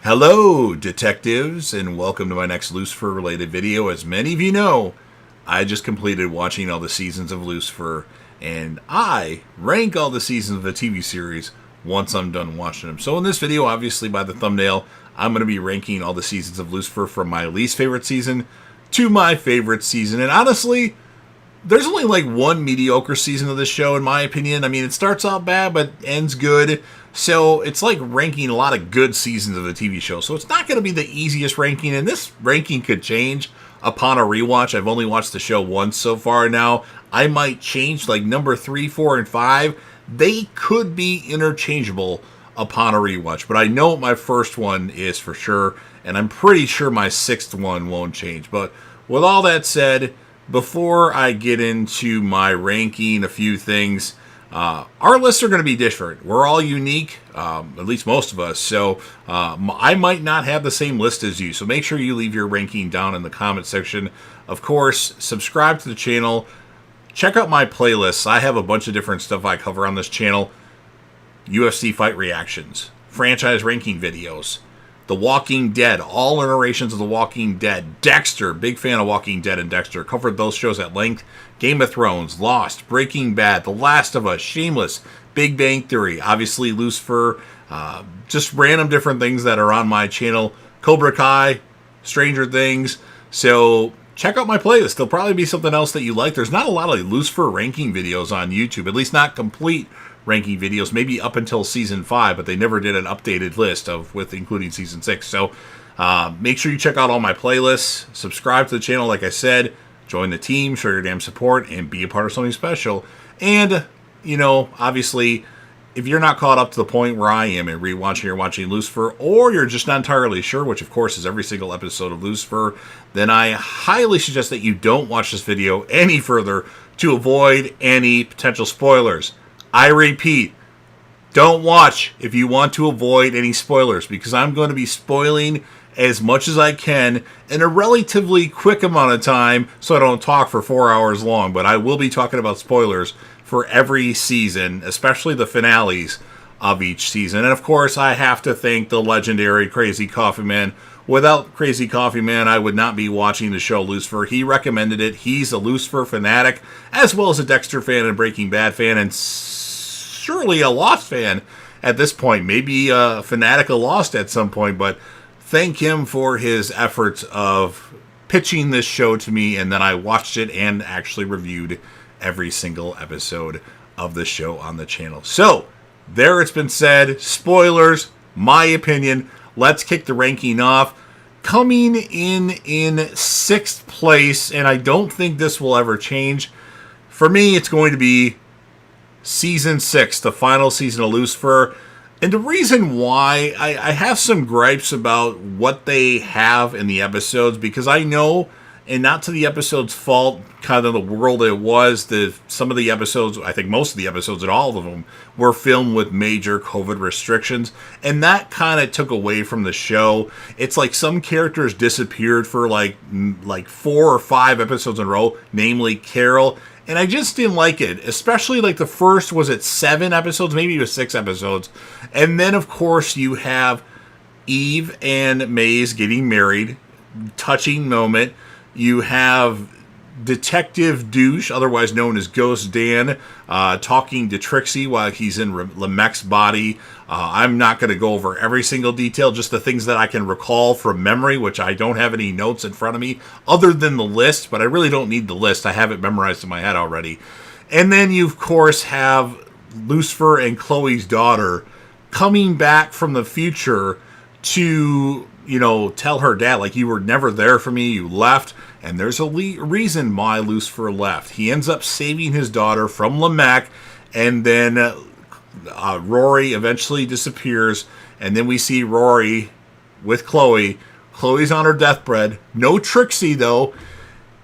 Hello, detectives, and welcome to my next Lucifer-related video. As many of you know, I just completed watching all the seasons of Lucifer, and I rank all the seasons of the TV series once I'm done watching them. So in this video, obviously by the thumbnail, I'm going to be ranking all the seasons of Lucifer from my least favorite season to my favorite season. And honestly, there's only like one mediocre season of this show, in my opinion. I mean, it starts out bad, but ends good. So it's like ranking a lot of good seasons of the TV show. So it's not going to be the easiest ranking, and this ranking could change upon a rewatch. I've only watched the show once so far now. I might change like number 3, 4, and 5. They could be interchangeable upon a rewatch, but I know what my first one is for sure, and I'm pretty sure my sixth one won't change. But with all that said, before I get into my ranking, a few things. Our lists are going to be different. We're all unique, at least most of us, so I might not have the same list as you, so make sure you leave your ranking down in the comment section. Of course, subscribe to the channel. Check out my playlists. I have a bunch of different stuff I cover on this channel. UFC fight reactions, franchise ranking videos, The Walking Dead, all iterations of The Walking Dead, Dexter, big fan of Walking Dead and Dexter, covered those shows at length, Game of Thrones, Lost, Breaking Bad, The Last of Us, Shameless, Big Bang Theory, obviously Lucifer, just random different things that are on my channel, Cobra Kai, Stranger Things. So check out my playlist. There'll probably be something else that you like. There's not a lot of Lucifer ranking videos on YouTube, at least not complete ranking videos, maybe up until season 5, but they never did an updated list with including season 6. So make sure you check out all my playlists, subscribe to the channel, like I said, join the team, show your damn support, and be a part of something special. And, you know, obviously, if you're not caught up to the point where I am in rewatching or watching Lucifer, or you're just not entirely sure, which of course is every single episode of Lucifer, then I highly suggest that you don't watch this video any further to avoid any potential spoilers. I repeat, don't watch if you want to avoid any spoilers, because I'm going to be spoiling as much as I can in a relatively quick amount of time so I don't talk for 4 hours long. But I will be talking about spoilers for every season, especially the finales of each season. And of course, I have to thank the legendary Crazy Coffee Man. Without Crazy Coffee Man, I would not be watching the show Lucifer. He recommended it. He's a Lucifer fanatic, as well as a Dexter fan and Breaking Bad fan, and surely a Lost fan at this point. Maybe a fanatic of Lost at some point, but thank him for his efforts of pitching this show to me, and then I watched it and actually reviewed every single episode of the show on the channel. So, there it's been said. Spoilers, my opinion. Let's kick the ranking off. Coming in 6th place, and I don't think this will ever change. For me, it's going to be Season 6, the final season of Lucifer. And the reason why I have some gripes about what they have in the episodes, because I know, and not to the episode's fault, kind of the world it was, some of the episodes, I think most of the episodes and all of them, were filmed with major COVID restrictions, and that kind of took away from the show. It's like some characters disappeared for like 4 or 5 episodes in a row, namely Carol, and I just didn't like it, especially like the first, was it 7 episodes? Maybe it was 6 episodes. And then, of course, you have Eve and Maze getting married. Touching moment. You have Detective Douche, otherwise known as Ghost Dan, talking to Trixie while he's in Lamech's body. I'm not going to go over every single detail, just the things that I can recall from memory, which I don't have any notes in front of me other than the list, but I really don't need the list. I have it memorized in my head already. And then you, of course, have Lucifer and Chloe's daughter coming back from the future to, you know, tell her dad, like, you were never there for me, you left. And there's a reason why Lucifer left. He ends up saving his daughter from Lamech, and then Rory eventually disappears, and then we see Rory with Chloe. Chloe's on her deathbed. No Trixie, though.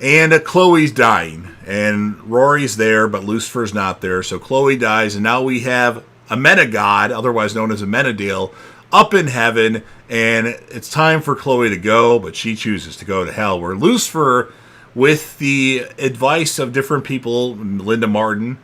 And Chloe's dying. And Rory's there, but Lucifer's not there. So Chloe dies, and now we have Amenagod, otherwise known as Amenadiel, up in heaven, and it's time for Chloe to go, but she chooses to go to hell, where Lucifer, with the advice of different people, Linda Martin,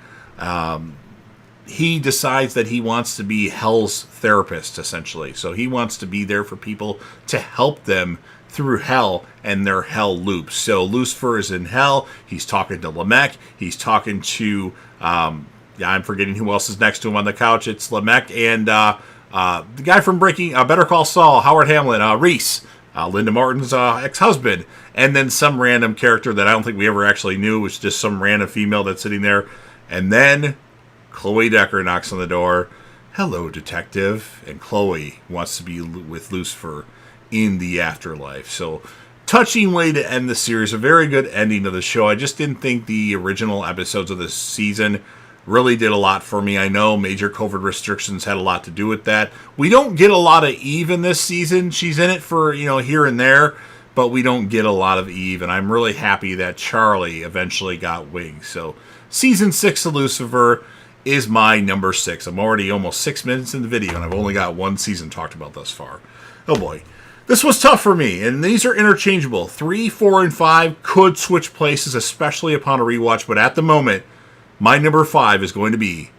he decides that he wants to be hell's therapist, essentially. So he wants to be there for people to help them through hell and their hell loops. So Lucifer is in hell. He's talking to Lamech. He's talking to, I'm forgetting who else is next to him on the couch. It's Lamech and the guy from Better Call Saul, Howard Hamlin, Reese, Linda Martin's ex-husband. And then some random character that I don't think we ever actually knew. It was just some random female that's sitting there. And then Chloe Decker knocks on the door. Hello, detective. And Chloe wants to be with Lucifer in the afterlife. So, touching way to end the series. A very good ending of the show. I just didn't think the original episodes of this season really did a lot for me. I know major COVID restrictions had a lot to do with that. We don't get a lot of Eve in this season. She's in it for, here and there, but we don't get a lot of Eve. And I'm really happy that Charlie eventually got wings. So, Season 6 of Lucifer is my number 6. I'm already almost 6 minutes in the video, and I've only got one season talked about thus far. Oh boy. This was tough for me, and these are interchangeable. 3, 4, and 5 could switch places, especially upon a rewatch, but at the moment, my number 5 is going to be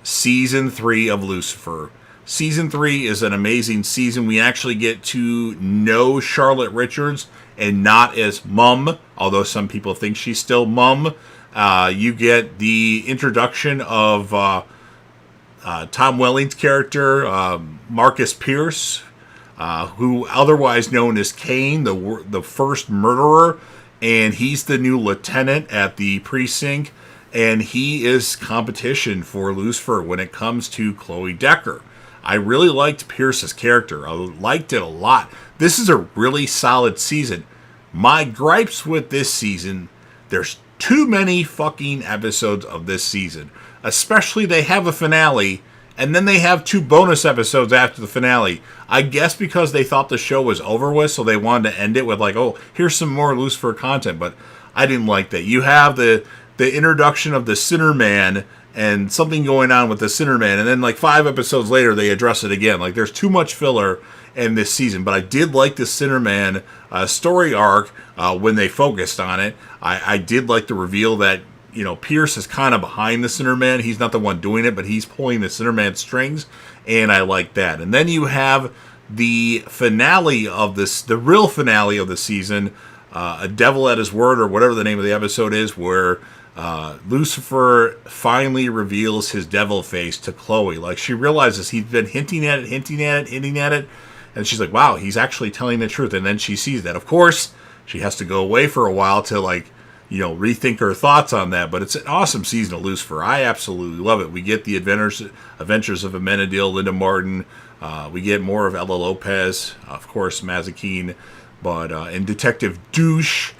Season 3 of Lucifer. Season 3 is an amazing season. We actually get to know Charlotte Richards, and not as Mum, although some people think she's still Mum. You get the introduction of Tom Welling's character, Marcus Pierce, who otherwise known as Cain, the first murderer, and he's the new lieutenant at the precinct, and he is competition for Lucifer when it comes to Chloe Decker. I really liked Pierce's character. I liked it a lot. This is a really solid season. My gripes with this season, there's too many fucking episodes of this season. Especially they have a finale, and then they have 2 bonus episodes after the finale. I guess because they thought the show was over with, so they wanted to end it with here's some more Lucifer content. But I didn't like that. You have the introduction of the Sinner Man and something going on with the Sinner Man, and then 5 episodes later they address it again. There's too much filler in this season. But I did like the Sinner Man story arc when they focused on it. I did like the reveal that Pierce is kind of behind the Sinner Man. He's not the one doing it, but he's pulling the Sinner Man strings, and I like that. And then you have the finale of this, the real finale of the season, A Devil at His Word, or whatever the name of the episode is, where Lucifer finally reveals his devil face to Chloe. She realizes he's been hinting at it, and she's like, wow, he's actually telling the truth. And then she sees that. Of course, she has to go away for a while to rethink her thoughts on that. But it's an awesome season of Lucifer. I absolutely love it. We get the adventures of Amenadiel, Linda Martin. We get more of Ella Lopez, of course, Mazikeen, but and Detective Douche.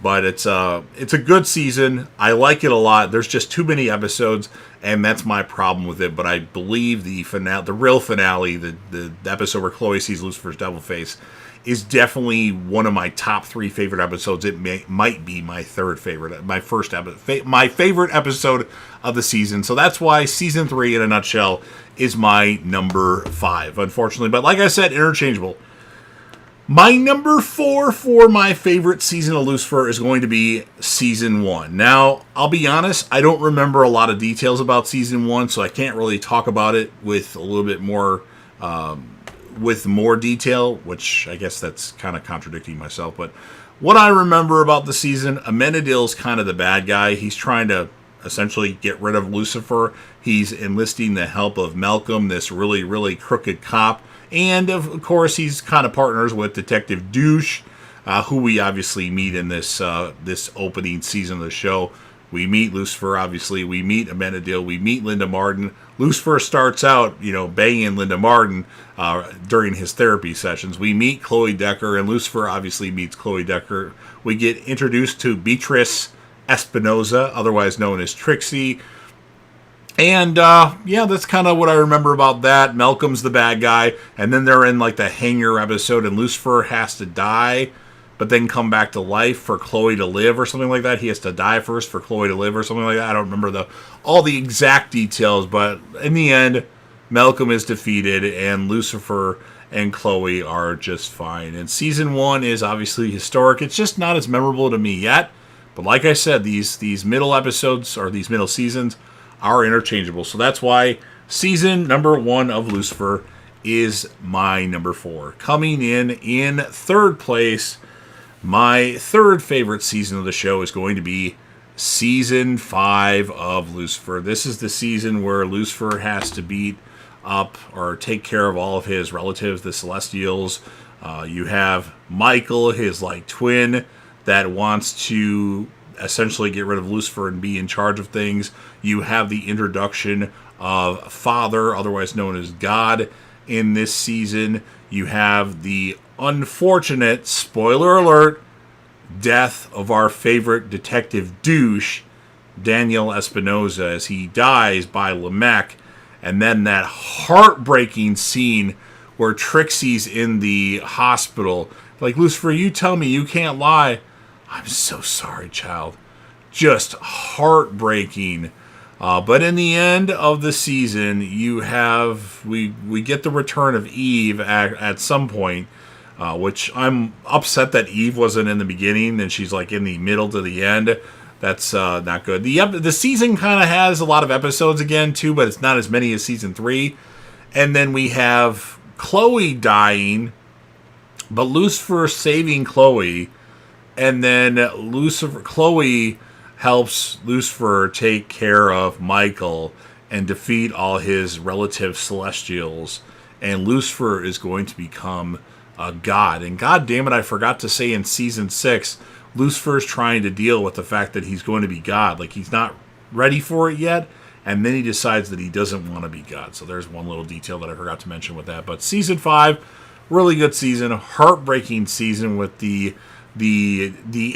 But it's a good season. I like it a lot. There's just too many episodes, and that's my problem with it. But I believe the finale, the real finale, the episode where Chloe sees Lucifer's devil face, is definitely one of my top 3 favorite episodes. It might be my third favorite, my favorite episode of the season. So that's why Season 3, in a nutshell, is my number 5, unfortunately. But like I said, interchangeable. My number 4 for my favorite season of Lucifer is going to be Season 1. Now, I'll be honest, I don't remember a lot of details about Season 1, so I can't really talk about it with a little bit more, with more detail, which I guess that's kind of contradicting myself. But what I remember about the season, Amenadiel's kind of the bad guy. He's trying to essentially get rid of Lucifer. He's enlisting the help of Malcolm, this really, really crooked cop. And, of course, he's kind of partners with Detective Douche, who we obviously meet in this opening season of the show. We meet Lucifer, obviously. We meet Amenadiel. We meet Linda Martin. Lucifer starts out, banging Linda Martin during his therapy sessions. We meet Chloe Decker, and Lucifer obviously meets Chloe Decker. We get introduced to Beatrice Espinosa, otherwise known as Trixie. And, that's kind of what I remember about that. Malcolm's the bad guy, and then they're in, the hangar episode, and Lucifer has to die, but then come back to life for Chloe to live, or something like that. He has to die first for Chloe to live, or something like that. I don't remember all the exact details, but in the end, Malcolm is defeated, and Lucifer and Chloe are just fine. And Season 1 is obviously historic. It's just not as memorable to me yet, but like I said, these middle episodes, or these middle seasons, are interchangeable. So that's why season number 1 of Lucifer is my number 4. Coming in third place, my third favorite season of the show is going to be season 5 of Lucifer. This is the season where Lucifer has to beat up or take care of all of his relatives, the Celestials. You have Michael, his twin, that wants to essentially get rid of Lucifer and be in charge of things. You have the introduction of Father, otherwise known as God, in this season. You have the unfortunate, spoiler alert, death of our favorite detective douche, Daniel Espinosa, as he dies by Lamech. And then that heartbreaking scene where Trixie's in the hospital. Like, Lucifer, you tell me you can't lie. I'm so sorry, child. Just heartbreaking. But in the end of the season, you have we get the return of Eve at some point, which I'm upset that Eve wasn't in the beginning and she's in the middle to the end. That's not good. The season kind of has a lot of episodes again too, but it's not as many as season 3. And then we have Chloe dying, but Lucifer saving Chloe, and then Chloe helps Lucifer take care of Michael and defeat all his relative Celestials, and Lucifer is going to become a god. And god damn it, I forgot to say in season 6, Lucifer's trying to deal with the fact that he's going to be God. He's not ready for it yet, and then he decides that he doesn't want to be God. So there's one little detail that I forgot to mention with that. But season 5, really good season, heartbreaking season with the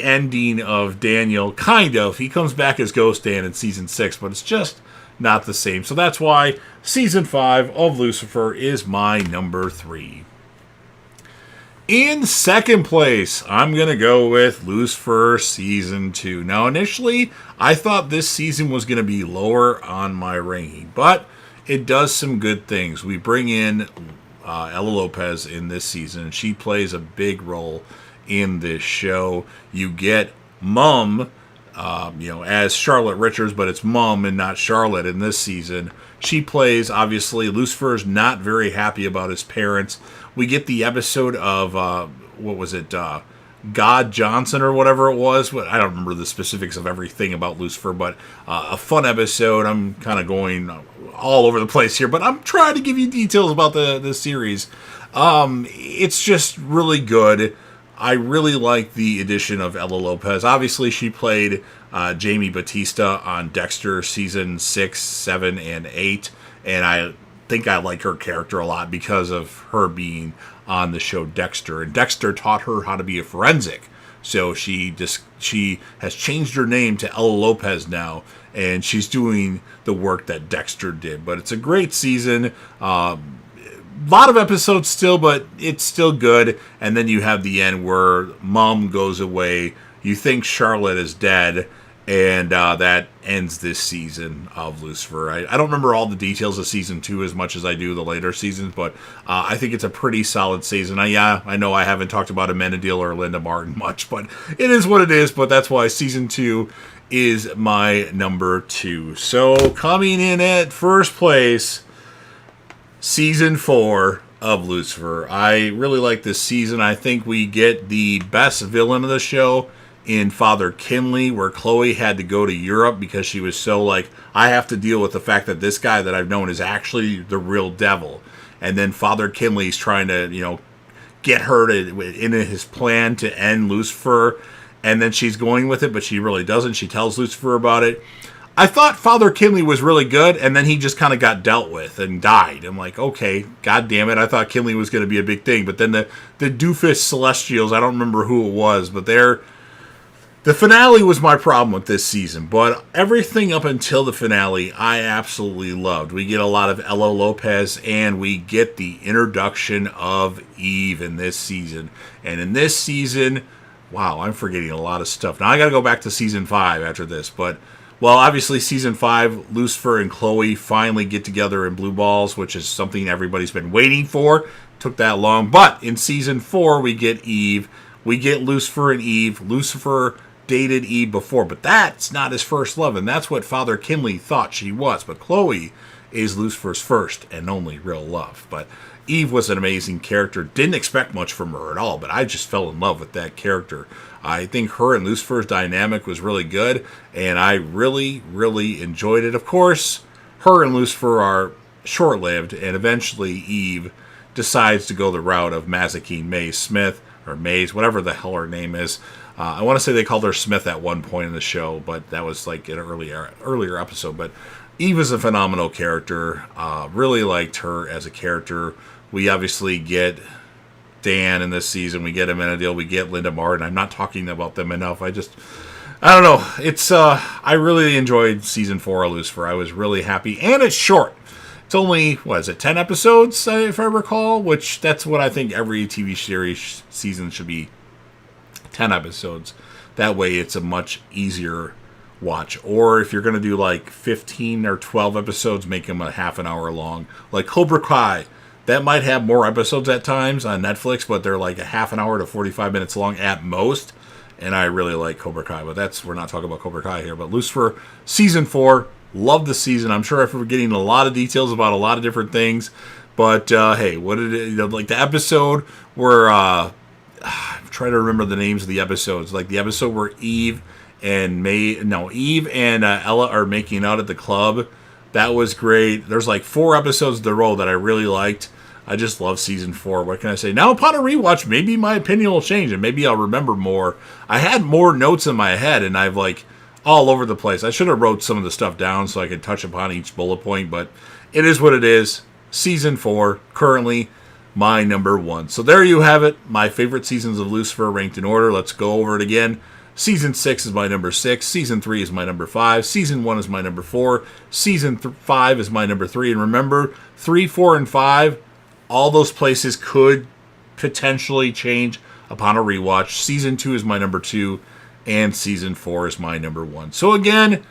ending of Daniel. Kind of. He comes back as Ghost Dan in season 6, but it's just not the same. So that's why season 5 of Lucifer is my number 3. In second place, I'm going to go with Lucifer Season 2. Now, initially, I thought this season was going to be lower on my ranking, but it does some good things. We bring in Ella Lopez in this season. She plays a big role in this show. You get Mum, as Charlotte Richards, but it's Mum and not Charlotte in this season. She plays, obviously, Lucifer's not very happy about his parents. We get the episode of, God Johnson or whatever it was. I don't remember the specifics of everything about Lucifer, but a fun episode. I'm kind of going all over the place here, but I'm trying to give you details about the series. It's just really good. I really like the addition of Ella Lopez. Obviously, she played Jamie Batista on Dexter season 6, 7, and 8, and I think I like her character a lot because of her being on the show Dexter. And Dexter taught her how to be a forensic. So she has changed her name to Ella Lopez now, and she's doing the work that Dexter did. But it's a great season. A lot of episodes still, but it's still good. And then you have the end where Mom goes away. You think Charlotte is dead, and that ends this season of Lucifer. I don't remember all the details of season 2 as much as I do the later seasons, but I think it's a pretty solid season. I know I haven't talked about Amenadiel or Linda Martin much, but it is what it is. But that's why season 2 is my number 2. So coming in at first place, season 4 of Lucifer. I really like this season. I think we get the best villain of the show in Father Kinley, where Chloe had to go to Europe because she was so I have to deal with the fact that this guy that I've known is actually the real devil. And then Father Kinley's trying to, get her to in his plan to end Lucifer. And then she's going with it, but she really doesn't. She tells Lucifer about it. I thought Father Kinley was really good, and then he just kind of got dealt with and died. I'm like, okay, god damn it. I thought Kinley was going to be a big thing. But then the doofus Celestials, I don't remember who it was, but the finale was my problem with this season, but everything up until the finale, I absolutely loved. We get a lot of Ella Lopez, and we get the introduction of Eve in this season. And in this season, wow, I'm forgetting a lot of stuff. Now, I got to go back to season 5 after this, but, obviously, season 5, Lucifer and Chloe finally get together in Blue Balls, which is something everybody's been waiting for. Took that long, but in season 4, we get Eve. We get Lucifer and Eve. Lucifer dated Eve before, but that's not his first love, and that's what Father Kinley thought she was. But Chloe is Lucifer's first and only real love. But Eve was an amazing character. Didn't expect much from her at all, but I just fell in love with that character. I think her and Lucifer's dynamic was really good, and I really, really enjoyed it. Of course, her and Lucifer are short-lived, and eventually Eve decides to go the route of Mazikeen Maze Smith, or Maze, whatever the hell her name is. I want to say they called her Smith at one point in the show, but that was like an earlier episode. But Eve is a phenomenal character. Really liked her as a character. We obviously get Dan in this season. We get Amenadiel. We get Linda Martin. I'm not talking about them enough. I don't know. It's I really enjoyed season 4 of Lucifer. I was really happy, and it's short. It's only, 10 episodes, if I recall, which that's what I think every TV series season should be, 10 episodes. That way it's a much easier watch. Or if you're going to do like 15 or 12 episodes, make them a half an hour long. Like Cobra Kai, that might have more episodes at times on Netflix, but they're like a half an hour to 45 minutes long at most. And I really like Cobra Kai, but we're not talking about Cobra Kai here. But Lucifer, season 4, love the season. I'm sure I'm getting a lot of details about a lot of different things. But hey, what did it, like the episode where, I'm trying to remember the names of the episodes. Like the episode where Eve and Ella are making out at the club. That was great. There's like 4 episodes in a row that I really liked. I just love season 4. What can I say? Now upon a rewatch, maybe my opinion will change and maybe I'll remember more. I had more notes in my head and I've like all over the place. I should have wrote some of the stuff down so I could touch upon each bullet point, but it is what it is. Season 4, currently my number 1. So there you have it. My favorite seasons of Lucifer ranked in order. Let's go over it again. Season 6 is my number 6. Season 3 is my number 5. Season 1 is my number 4. Season 5 is my number 3. And remember, 3, 4, and 5, all those places could potentially change upon a rewatch. Season 2 is my number 2. And Season 4 is my number 1. So again,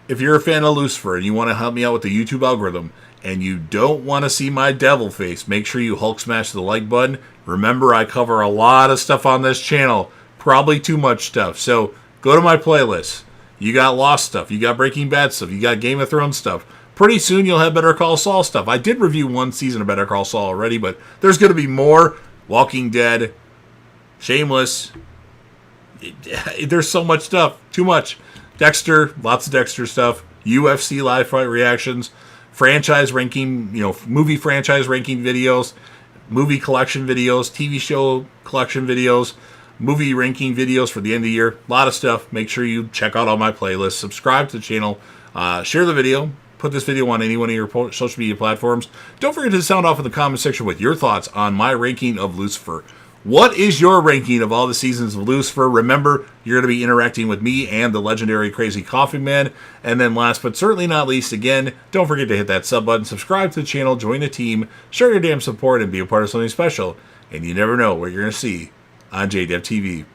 if you're a fan of Lucifer and you want to help me out with the YouTube algorithm, and you don't want to see my devil face, make sure you Hulk smash the like button. Remember, I cover a lot of stuff on this channel. Probably too much stuff. So go to my playlist. You got Lost stuff. You got Breaking Bad stuff. You got Game of Thrones stuff. Pretty soon you'll have Better Call Saul stuff. I did review 1 season of Better Call Saul already, but there's going to be more. Walking Dead. Shameless. There's so much stuff. Too much. Dexter. Lots of Dexter stuff. UFC live fight reactions. Franchise ranking, movie franchise ranking videos, movie collection videos, TV show collection videos, movie ranking videos for the end of the year. A lot of stuff. Make sure you check out all my playlists. Subscribe to the channel. Share the video. Put this video on any one of your social media platforms. Don't forget to sound off in the comment section with your thoughts on my ranking of Lucifer. What is your ranking of all the seasons of Lucifer? Remember, you're going to be interacting with me and the legendary Crazy Coffee Man. And then last but certainly not least, again, don't forget to hit that sub button, subscribe to the channel, join the team, show your damn support, and be a part of something special. And you never know what you're going to see on JDev TV.